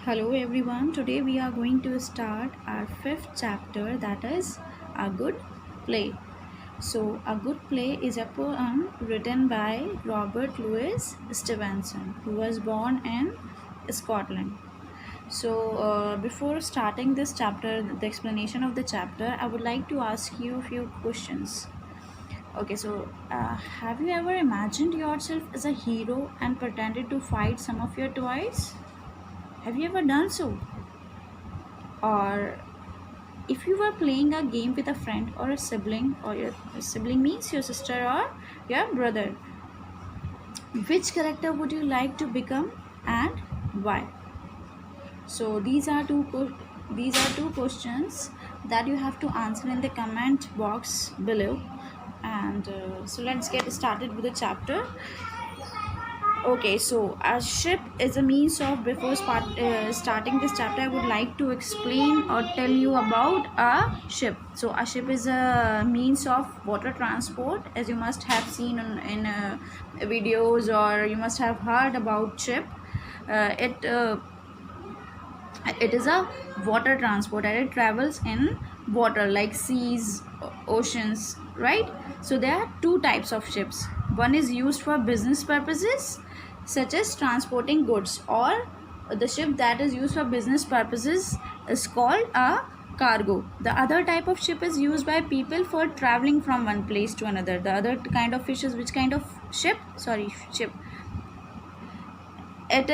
Hello everyone, today we are going to start our fifth chapter, that is A Good Play. So, A Good Play is a poem written by Robert Louis Stevenson, who was born in Scotland. So, before starting this chapter, the explanation of the chapter, I would like to ask you a few questions. Okay, have you ever imagined yourself as a hero and pretended to fight some of your toys? Have you ever done so? Or if you were playing a game with a friend or a sibling, or your sibling means your sister or your brother, which character would you like to become and why? So these are two questions that you have to answer in the comment box below. And so let's get started with the chapter. Okay, so a ship is a means of, before starting this chapter, I would like to explain or tell you about a ship. So a ship is a means of water transport, as you must have seen in videos, or you must have heard about ship. It is a water transport, and it travels in water like seas, oceans, right? So there are two types of ships. One is used for business purposes, such as transporting goods, or the ship that is used for business purposes is called a cargo. The other type of ship is used by people for traveling from one place to another. The other kind of fish is which kind of ship? Sorry, ship. It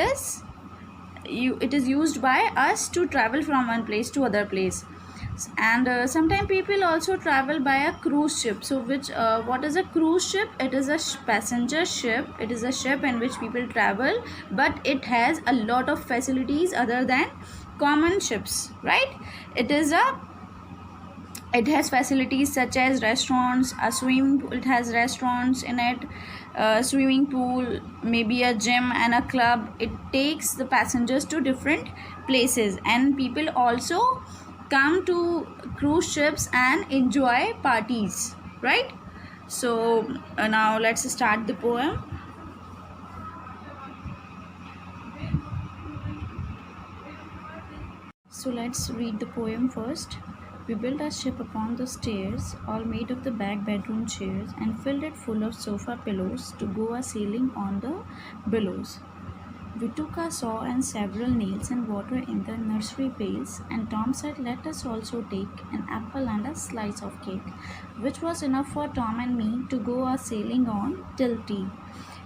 is used by us to travel from one place to other place. And sometimes people also travel by a cruise ship. So what is a cruise ship? It is a passenger ship. It is a ship in which people travel, but it has a lot of facilities other than common ships, right? It has facilities such as restaurants, a swimming pool. It has restaurants in it, a swimming pool, maybe a gym and a club. It takes the passengers to different places, and people also come to cruise ships and enjoy parties, right? So now let's start the poem. So let's read the poem first. We built a ship upon the stairs, all made of the back bedroom chairs, and filled it full of sofa pillows to go a sailing on the billows. We took a saw and several nails and water in the nursery pails, and Tom said, "Let us also take an apple and a slice of cake," which was enough for Tom and me to go a sailing on till tea.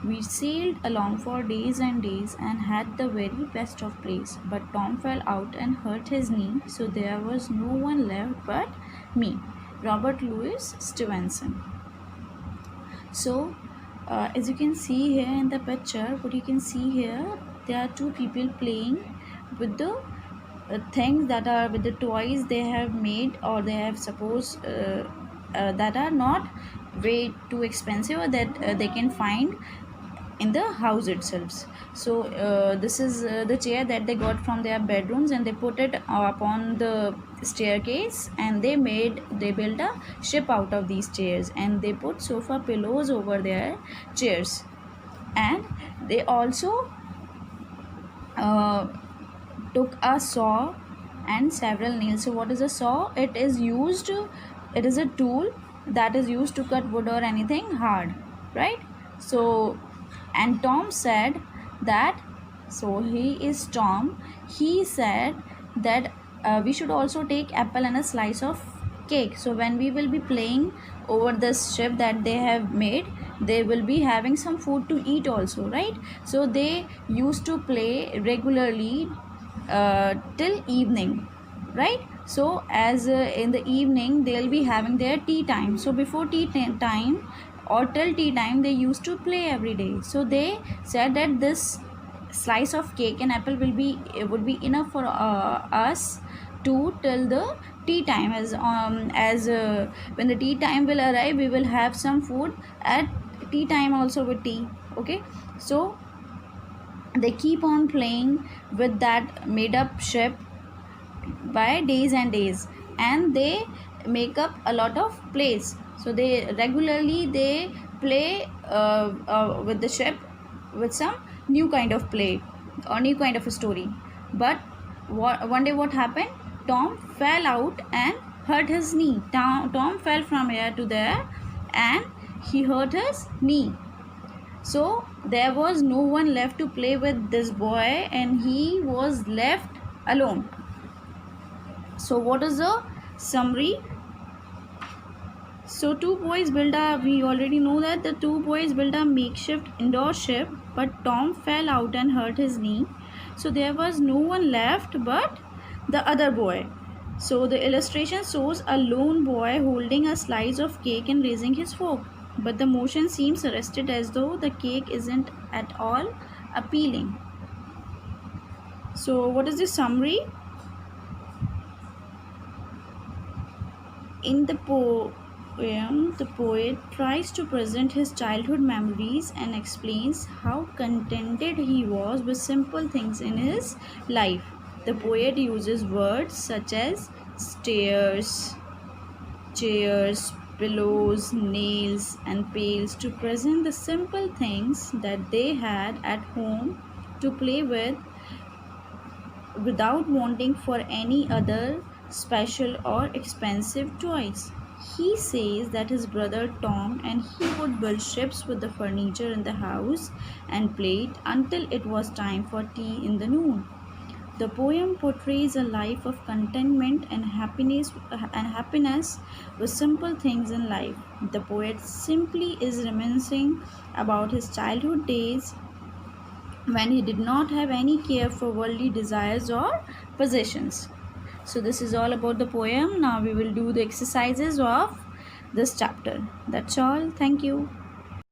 We sailed along for days and days and had the very best of plays, but Tom fell out and hurt his knee, so there was no one left but me. Robert Louis Stevenson. So, as you can see here in the picture, what you can see here, there are two people playing with the things that are with the toys they have made, or they have supposed that are not way too expensive, or that they can find in the house itself. So this is the chair that they got from their bedrooms, and they put it upon the staircase, and they built a ship out of these chairs, and they put sofa pillows over their chairs, and they also took a saw and several nails. So what is a saw? It is a tool that is used to cut wood or anything hard, right? So, and Tom said that, so he is Tom, he said that we should also take apple and a slice of cake. So when we will be playing over this ship that they have made, they will be having some food to eat also, right? So they used to play regularly till evening, right? So as in the evening they'll be having their tea time. So before time or till tea time, they used to play every day. So they said that this slice of cake and apple would be enough for us to till the tea time. As when the tea time will arrive, we will have some food at tea time also with tea. Okay, so they keep on playing with that made up ship by days and days, and they make up a lot of plays. So they play with the ship with some new kind of play or new kind of a story. But one day what happened? Tom fell out and hurt his knee. Tom fell from here to there and he hurt his knee. So there was no one left to play with this boy and he was left alone. So what is the summary? So we already know that the two boys built a makeshift indoor ship, but Tom fell out and hurt his knee. So there was no one left but the other boy. So the illustration shows a lone boy holding a slice of cake and raising his fork. But the motion seems arrested as though the cake isn't at all appealing. So what is the summary? In the poem, the poet tries to present his childhood memories and explains how contented he was with simple things in his life. The poet uses words such as stairs, chairs, pillows, nails, and pails to present the simple things that they had at home to play with without wanting for any other special or expensive toys. He says that his brother Tom and he would build ships with the furniture in the house and play it until it was time for tea in the noon. The poem portrays a life of contentment and happiness with simple things in life. The poet simply is reminiscing about his childhood days when he did not have any care for worldly desires or possessions. So this is all about the poem. Now we will do the exercises of this chapter. That's all. Thank you.